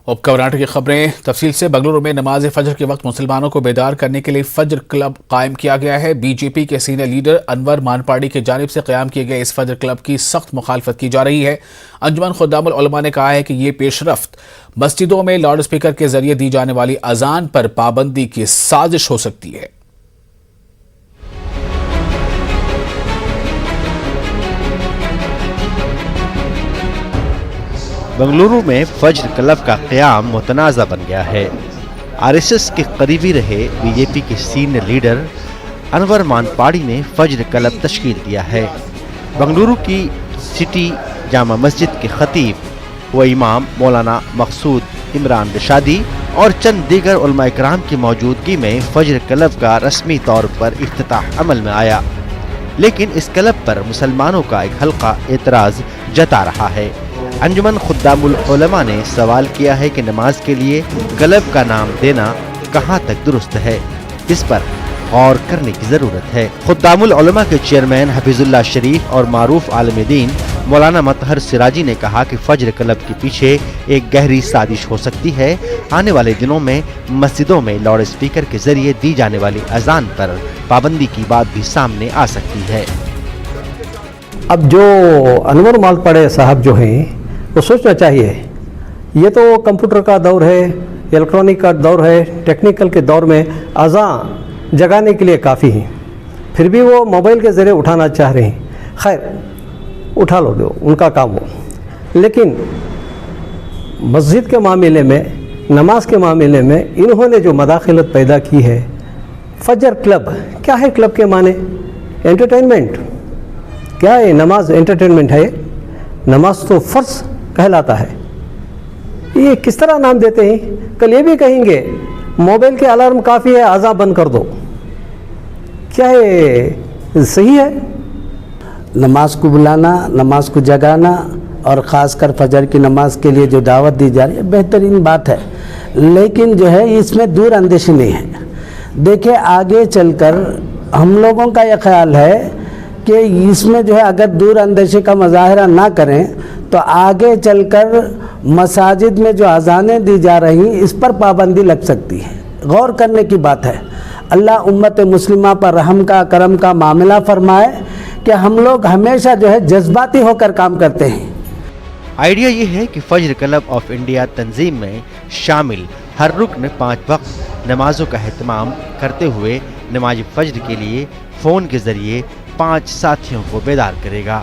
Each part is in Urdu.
اب کرناٹک کی خبریں تفصیل سے۔ بنگلورو میں نماز فجر کے وقت مسلمانوں کو بیدار کرنے کے لیے فجر کلب قائم کیا گیا ہے۔ بی جے پی کے سینئر لیڈر انور مانپاڑی کی جانب سے قیام کیے گئے اس فجر کلب کی سخت مخالفت کی جا رہی ہے۔ انجمن خدام العلماء نے کہا ہے کہ یہ پیش رفت مسجدوں میں لاؤڈ اسپیکر کے ذریعے دی جانے والی اذان پر پابندی کی سازش ہو سکتی ہے۔ بنگلورو میں فجر کلب کا قیام متنازع بن گیا ہے۔ آر ایس ایس کے قریبی رہے بی جے پی کے سینئر لیڈر انور مانپاڑی نے فجر کلب تشکیل دیا ہے۔ بنگلورو کی سٹی جامع مسجد کے خطیب و امام مولانا مقصود عمران رشادی اور چند دیگر علماء کرام کی موجودگی میں فجر کلب کا رسمی طور پر افتتاح عمل میں آیا، لیکن اس کلب پر مسلمانوں کا ایک حلقہ اعتراض جتا رہا ہے۔ انجمن خدام العلماء نے سوال کیا ہے کہ نماز کے لیے کلب کا نام دینا کہاں تک درست ہے، اس پر غور کرنے کی ضرورت ہے۔ خدام العلماء کے چیئرمین حفیظ اللہ شریف اور معروف عالم دین مولانا مطہر سراجی نے کہا کہ فجر کلب کے پیچھے ایک گہری سازش ہو سکتی ہے۔ آنے والے دنوں میں مسجدوں میں لاؤڈ اسپیکر کے ذریعے دی جانے والی اذان پر پابندی کی بات بھی سامنے آ سکتی ہے۔ اب جو انور مانپاڑی صاحب جو ہیں وہ سوچنا چاہیے، یہ تو کمپیوٹر کا دور ہے، الیکٹرانک کا دور ہے، ٹیکنیکل کے دور میں اذان جگانے کے لیے کافی ہیں، پھر بھی وہ موبائل کے ذریعے اٹھانا چاہ رہے ہیں۔ خیر اٹھا لو، دو ان کا کام ہو، لیکن مسجد کے معاملے میں، نماز کے معاملے میں انہوں نے جو مداخلت پیدا کی ہے۔ فجر کلب کیا ہے؟ کلب کے معنی انٹرٹینمنٹ کیا ہے؟ نماز انٹرٹینمنٹ ہے؟ نماز تو فرض کہلاتا ہے، یہ کس طرح نام دیتے ہیں؟ کل یہ بھی کہیں گے موبائل کے الارم کافی ہے، اذان بند کر دو، کیا یہ صحیح ہے؟ نماز کو بلانا، نماز کو جگانا اور خاص کر فجر کی نماز کے لیے جو دعوت دی جا رہی ہے بہترین بات ہے، لیکن جو ہے اس میں دور اندیشی نہیں ہے۔ دیکھیں آگے چل کر ہم لوگوں کا یہ خیال ہے کہ اس میں جو ہے اگر دور اندیشی کا مظاہرہ نہ کریں تو آگے چل کر مساجد میں جو اذانیں دی جا رہی ہیں اس پر پابندی لگ سکتی ہے۔ غور کرنے کی بات ہے۔ اللہ امت مسلمہ پر رحم کا کرم کا معاملہ فرمائے کہ ہم لوگ ہمیشہ جو ہے جذباتی ہو کر کام کرتے ہیں۔ آئیڈیا یہ ہے کہ فجر کلب آف انڈیا تنظیم میں شامل ہر رکن 5 وقت نمازوں کا اہتمام کرتے ہوئے نماز فجر کے لیے فون کے ذریعے 5 ساتھیوں کو بیدار کرے گا۔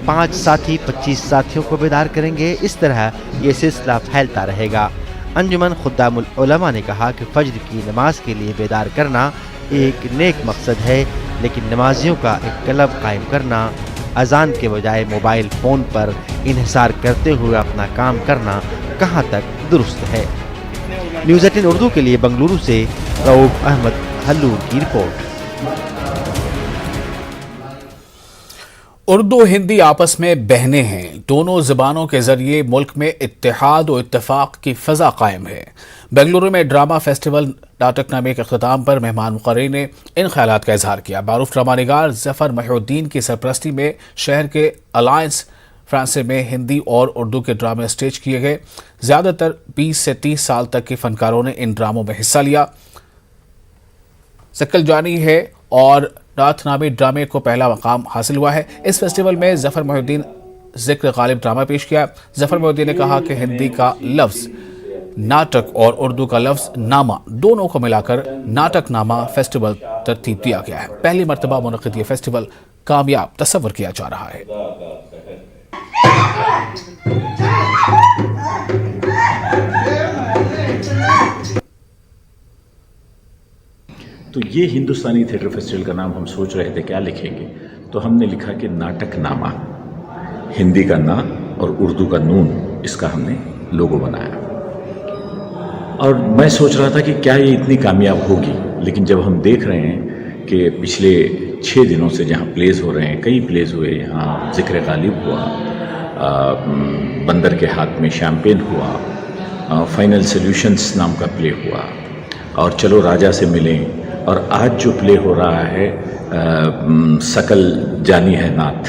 5 ساتھی 25 ساتھیوں کو بیدار کریں گے۔ اس طرح یہ سلسلہ پھیلتا رہے گا۔ انجمن خدام العلماء نے کہا کہ فجر کی نماز کے لیے بیدار کرنا ایک نیک مقصد ہے، لیکن نمازیوں کا ایک کلب قائم کرنا، اذان کے بجائے موبائل فون پر انحصار کرتے ہوئے اپنا کام کرنا کہاں تک درست ہے۔ نیوز 18 اردو کے لیے بنگلورو سے رؤوف احمد ہلور کی رپورٹ۔ اردو ہندی آپس میں بہنیں ہیں، دونوں زبانوں کے ذریعے ملک میں اتحاد و اتفاق کی فضا قائم ہے۔ بنگلورو میں ڈرامہ فیسٹیول ناٹک نامے کے اختتام پر مہمان مقررین نے ان خیالات کا اظہار کیا۔ معروف ڈرامہ نگار ظفر محی الدین کی سرپرستی میں شہر کے الائنس فرانسے میں ہندی اور اردو کے ڈرامے اسٹیج کیے گئے۔ زیادہ تر 20 سے 30 سال تک کے فنکاروں نے ان ڈراموں میں حصہ لیا۔ سکل جانی ہے اور رات نامی ڈرامے کو پہلا مقام حاصل ہوا ہے۔ اس فیسٹیول میں ظفر محی الدین ذکر غالب ڈرامہ پیش کیا۔ ظفر محی الدین نے کہا کہ ہندی کا لفظ ناٹک اور اردو کا لفظ نامہ دونوں کو ملا کر ناٹک نامہ فیسٹیول ترتیب دیا گیا ہے۔ پہلی مرتبہ منعقد یہ فیسٹیول کامیاب تصور کیا جا رہا ہے۔ تو یہ ہندوستانی تھیٹر فیسٹیول کا نام ہم سوچ رہے تھے کیا لکھیں گے، تو ہم نے لکھا کہ ناٹک نامہ، ہندی کا نا اور اردو کا نون، اس کا ہم نے لوگو بنایا۔ اور میں سوچ رہا تھا کہ کیا یہ اتنی کامیاب ہوگی، لیکن جب ہم دیکھ رہے ہیں کہ پچھلے 6 دنوں سے جہاں پلیز ہو رہے ہیں، کئی پلیز ہوئے، یہاں ذکر غالب ہوا، بندر کے ہاتھ میں شیمپین ہوا، فائنل سلیوشنز نام کا پلے ہوا، اور چلو راجا سے ملیں، اور آج جو پلے ہو رہا ہے سکل جانی ہے ناتھ،